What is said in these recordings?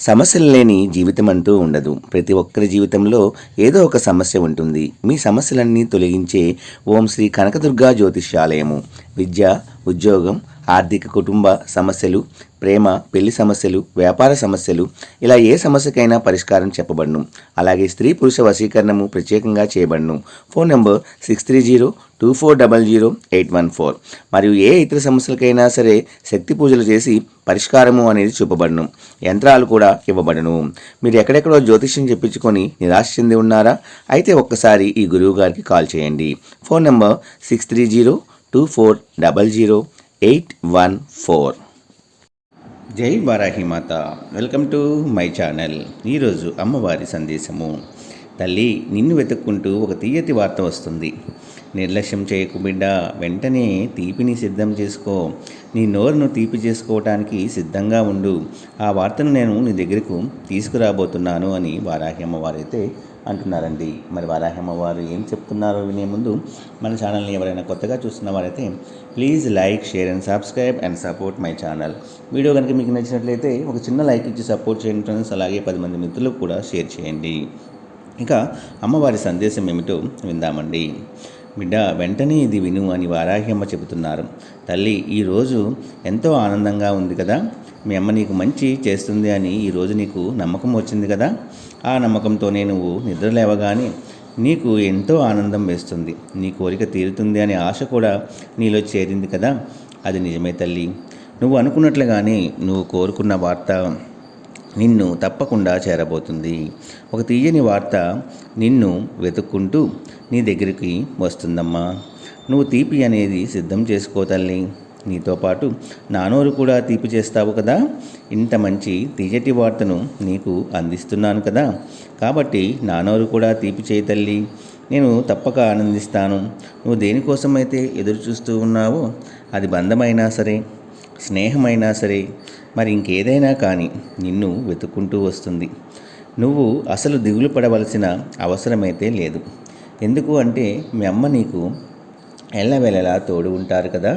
సమస్యలు లేని జీవితం అంటూ ఉండదు. ప్రతి ఒక్కరి జీవితంలో ఏదో ఒక సమస్య ఉంటుంది. మీ సమస్యలన్నీ తొలగించే ఓం శ్రీ కనకదుర్గా జ్యోతిష్యాలయము. విద్య, ఉద్యోగం, ఆర్థిక, కుటుంబ సమస్యలు, ప్రేమ, పెళ్లి సమస్యలు, వ్యాపార సమస్యలు, ఇలా ఏ సమస్యకైనా పరిష్కారం చెప్పబడును. అలాగే స్త్రీ పురుష వశీకరణము ప్రత్యేకంగా చేయబడును. Phone number 6302400814. మరియు ఏ ఇతర సమస్యలకైనా సరే శక్తి పూజలు చేసి పరిష్కారము అనేది చూపబడును. యంత్రాలు కూడా ఇవ్వబడును. మీరు ఎక్కడెక్కడో జ్యోతిష్యం చెప్పించుకొని నిరాశ చెంది ఉన్నారా? అయితే ఒక్కసారి ఈ గురువు గారికి కాల్ చేయండి. Phone number 6302400814. జై Varahi Mata. Welcome to my channel. ఈరోజు అమ్మవారి సందేశము. తల్లి, నిన్ను వెతుక్కుంటూ ఒక తీయటి వార్త వస్తుంది. నిర్లక్ష్యం చేయకు బిడ్డ, వెంటనే తీపిని సిద్ధం చేసుకో. నీ నోరును తీపి చేసుకోవటానికి సిద్ధంగా ఉండు. ఆ వార్తను నేను నీ దగ్గరకు తీసుకురాబోతున్నాను అని వారాహి అమ్మవారు అయితే అంటున్నారండి. మరి వారాహి అమ్మవారు ఏం చెప్తున్నారో వినే ముందు మన ఛానల్ని ఎవరైనా కొత్తగా చూస్తున్న వారైతే please like, share and subscribe and support my channel. Video కనుక మీకు నచ్చినట్లయితే ఒక చిన్న లైక్ ఇచ్చి సపోర్ట్ చేయండి ఫ్రెండ్స్. అలాగే 10 మంది మిత్రులకు కూడా షేర్ చేయండి. ఇక అమ్మవారి సందేశం ఏమిటో విందామండి. బిడ్డ, వెంటనే ఇది విను అని వారాహి అమ్మ చెబుతున్నారు. తల్లి, ఈరోజు ఎంతో ఆనందంగా ఉంది కదా. మీ అమ్మ నీకు మంచి చేస్తుంది అని ఈరోజు నీకు నమ్మకం వచ్చింది కదా. ఆ నమ్మకంతోనే నువ్వు నిద్ర లేవగానే నీకు ఎంతో ఆనందం వేస్తుంది. నీ కోరిక తీరుతుంది అనే ఆశ కూడా నీలో చేరింది కదా. అది నిజమే తల్లి. నువ్వు అనుకున్నట్లుగానే నువ్వు కోరుకున్న వార్త నిన్ను తప్పకుండా చేరబోతుంది. ఒక తీయని వార్త నిన్ను వెతుక్కుంటూ నీ దగ్గరికి వస్తుందమ్మా. నువ్వు తీపి అనేది సిద్ధం చేసుకో తల్లి. నీతో పాటు నానోరు కూడా తీపి చేస్తావు కదా. ఇంత మంచి తీయటి వార్తను నీకు అందిస్తున్నాను కదా. కాబట్టి నానోరు కూడా తీపి చేయి తల్లి. నేను తప్పక ఆనందిస్తాను. నువ్వు దేనికోసమైతే ఎదురు చూస్తూ ఉన్నావో, అది బంధమైనా సరే, స్నేహమైనా సరే, మరి ఇంకేదైనా కానీ నిన్ను వెతుక్కుంటూ వస్తుంది. నువ్వు అసలు దిగులు పడవలసిన అవసరమైతే లేదు. ఎందుకు అంటే మీ అమ్మ నీకు ఎల్లవేళలా తోడు ఉంటారు కదా.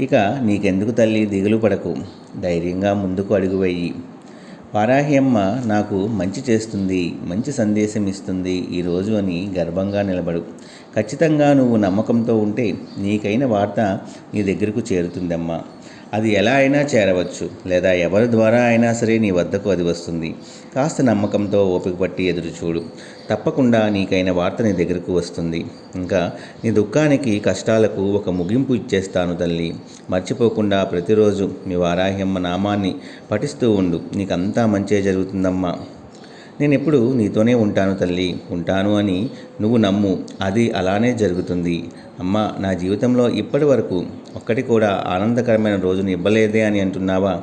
ఇక నీకెందుకు తల్లి, దిగులు పడకు. ధైర్యంగా ముందుకు అడుగు వేయి. వారాహి అమ్మ నాకు మంచి చేస్తుంది, మంచి సందేశం ఇస్తుంది ఈరోజు అని గర్వంగా నిలబడు. ఖచ్చితంగా నువ్వు నమ్మకంతో ఉంటే నీకైన వార్త నీ దగ్గరకు చేరుతుందమ్మా. అది ఎలా అయినా చేరవచ్చు, లేదా ఎవరి ద్వారా అయినా సరే నీ వద్దకు అది వస్తుంది. కాస్త నమ్మకంతో ఓపిక పట్టి ఎదురు చూడు. తప్పకుండా నీకైన వార్త నీ దగ్గరకు వస్తుంది. ఇంకా నీ దుఃఖానికి, కష్టాలకు ఒక ముగింపు ఇచ్చేస్తాను తల్లి. మర్చిపోకుండా ప్రతిరోజు మీ వారాహి అమ్మ నామాన్ని పఠిస్తూ ఉండు. నీకంతా మంచే జరుగుతుందమ్మా. నేను ఎప్పుడు నీతోనే ఉంటాను తల్లి, ఉంటాను అని నువ్వు నమ్ము. అది అలానే జరుగుతుంది. అమ్మ, నా జీవితంలో ఇప్పటి వరకు ఒక్కటి కూడా ఆనందకరమైన రోజును ఇవ్వలేదే అని అంటున్నావా?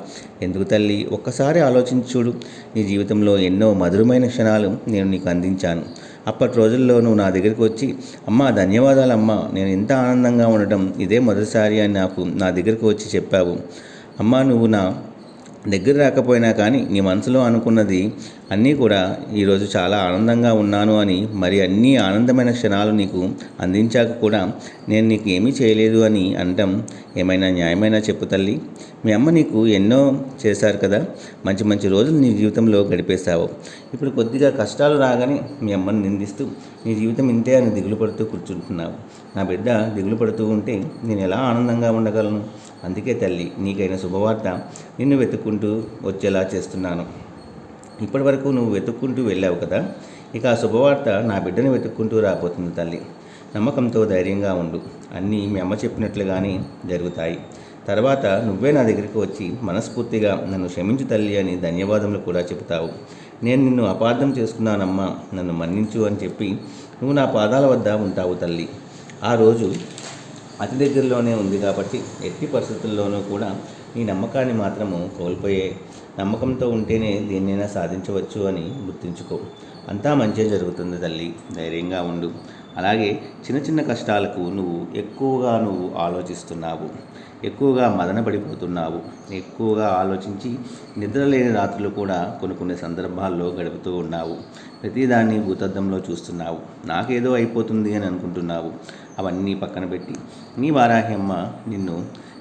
ఎందుకు తల్లి, ఒక్కసారి ఆలోచించి చూడు. నీ జీవితంలో ఎన్నో మధురమైన క్షణాలు నేను నీకు అందించాను. అప్పటి రోజుల్లో నువ్వు నా దగ్గరికి వచ్చి, అమ్మా ధన్యవాదాలమ్మా, నేను ఇంత ఆనందంగా ఉండటం ఇదే మొదటిసారి అని నా దగ్గరికి వచ్చి చెప్పావు. అమ్మా, నువ్వు నా దగ్గర రాకపోయినా కానీ నీ మనసులో అనుకున్నది అన్నీ కూడా ఈరోజు చాలా ఆనందంగా ఉన్నాను అని, మరి అన్ని ఆనందమైన క్షణాలు నీకు అందించాక కూడా నేను నీకు ఏమీ చేయలేదు అని అనటం ఏమైనా న్యాయమైనా చెప్పు తల్లి. మీ అమ్మ నీకు ఎన్నో చేశారు కదా. మంచి మంచి రోజులు నీ జీవితంలో గడిపేశావు. ఇప్పుడు కొద్దిగా కష్టాలు రాగానే మీ అమ్మని నిందిస్తూ నీ జీవితం ఇంతే అని దిగులు పడుతూ కూర్చుంటున్నావు. నా బిడ్డ దిగులు పడుతూ ఉంటే నేను ఎలా ఆనందంగా ఉండగలను? అందుకే తల్లి, నీకైన శుభవార్త నిన్ను వెతుక్కుంటూ వచ్చేలా చేస్తున్నాను. ఇప్పటి వరకు నువ్వు వెతుక్కుంటూ వెళ్ళావు కదా. ఇక ఆ శుభవార్త నా బిడ్డని వెతుక్కుంటూ రాబోతుంది తల్లి. నమ్మకంతో ధైర్యంగా ఉండు. అన్నీ మీ అమ్మ చెప్పినట్లుగానే జరుగుతాయి. తర్వాత నువ్వే నా దగ్గరికి వచ్చి మనస్ఫూర్తిగా నన్ను క్షమించు తల్లి అని ధన్యవాదములు కూడా చెబుతావు. నేను నిన్ను అపార్థం చేసుకున్నానమ్మా, నన్ను మన్నించు అని చెప్పి నువ్వు నా పాదాల వద్ద ఉంటావు తల్లి. ఆ రోజు అతి దగ్గరలోనే ఉంది కాబట్టి ఎట్టి పరిస్థితుల్లోనూ కూడా నీ నమ్మకాన్ని మాత్రము కోల్పోయే. నమ్మకంతో ఉంటేనే దేన్నైనా సాధించవచ్చు అని గుర్తుంచుకో. అంతా మంచి జరుగుతుంది తల్లి. ధైర్యంగా ఉండు. అలాగే చిన్న చిన్న కష్టాలకు నువ్వు ఎక్కువగా ఆలోచిస్తున్నావు, ఎక్కువగా మదనపడిపోతున్నావు. ఎక్కువగా ఆలోచించి నిద్రలేని రాత్రులు కూడా కొన్ని సందర్భాల్లో గడుపుతూ ఉన్నావు. ప్రతిదాన్ని భూతద్దంలో చూస్తున్నావు. నాకేదో అయిపోతుంది అని అనుకుంటున్నావు. అవన్నీ పక్కన పెట్టి నీ వారాహి అమ్మ నిన్ను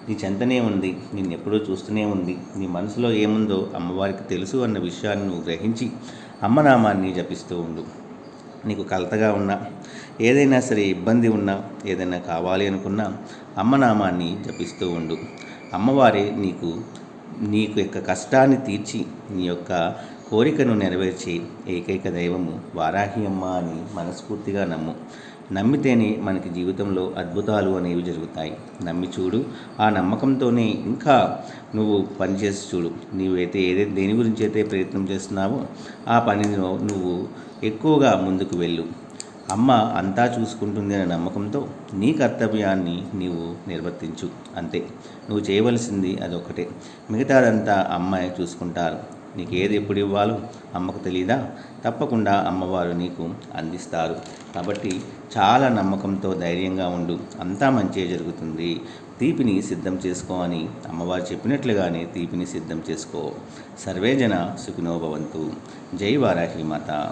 నీ చెంతనే ఉంది, నిన్నెప్పుడూ చూస్తూనే ఉంది. నీ మనసులో ఏముందో అమ్మవారికి తెలుసు అన్న విషయాన్ని నువ్వు గ్రహించి అమ్మనామాన్ని జపిస్తూ ఉండు. నీకు కలతగా ఉన్నా, ఏదైనా సరే ఇబ్బంది ఉన్నా, ఏదైనా కావాలి అనుకున్నా అమ్మనామాన్ని జపిస్తూ ఉండు. అమ్మవారే నీకు యొక్క కష్టాన్ని తీర్చి నీ యొక్క కోరికను నెరవేర్చే ఏకైక దైవము వారాహి అమ్మ అని మనస్ఫూర్తిగా నమ్ము. నమ్మితేనే మనకి జీవితంలో అద్భుతాలు అనేవి జరుగుతాయి. నమ్మి చూడు. ఆ నమ్మకంతోనే ఇంకా నువ్వు పనిచేసి చూడు. నీవైతే దేని గురించి అయితే ప్రయత్నం చేస్తున్నావో ఆ పనిలో నువ్వు ఎక్కువగా ముందుకు వెళ్ళు. అమ్మ అంతా చూసుకుంటుంది అనే నమ్మకంతో నీ కర్తవ్యాన్ని నీవు నిర్వర్తించు. అంతే, నువ్వు చేయవలసింది అదొక్కటే. మిగతాదంతా అమ్మాయి చూసుకుంటారు. నీకు ఏది ఎప్పుడు ఇవ్వాలో అమ్మకు తెలీదా? తప్పకుండా అమ్మవారు నీకు అందిస్తారు. కాబట్టి చాలా నమ్మకంతో ధైర్యంగా ఉండు. అంతా మంచిగా జరుగుతుంది. తీపిని సిద్ధం చేసుకో అని అమ్మవారు చెప్పినట్లుగానే తీపిని సిద్ధం చేసుకో. సర్వేజన సుఖినో భవంతు. జై వారాహి మాత.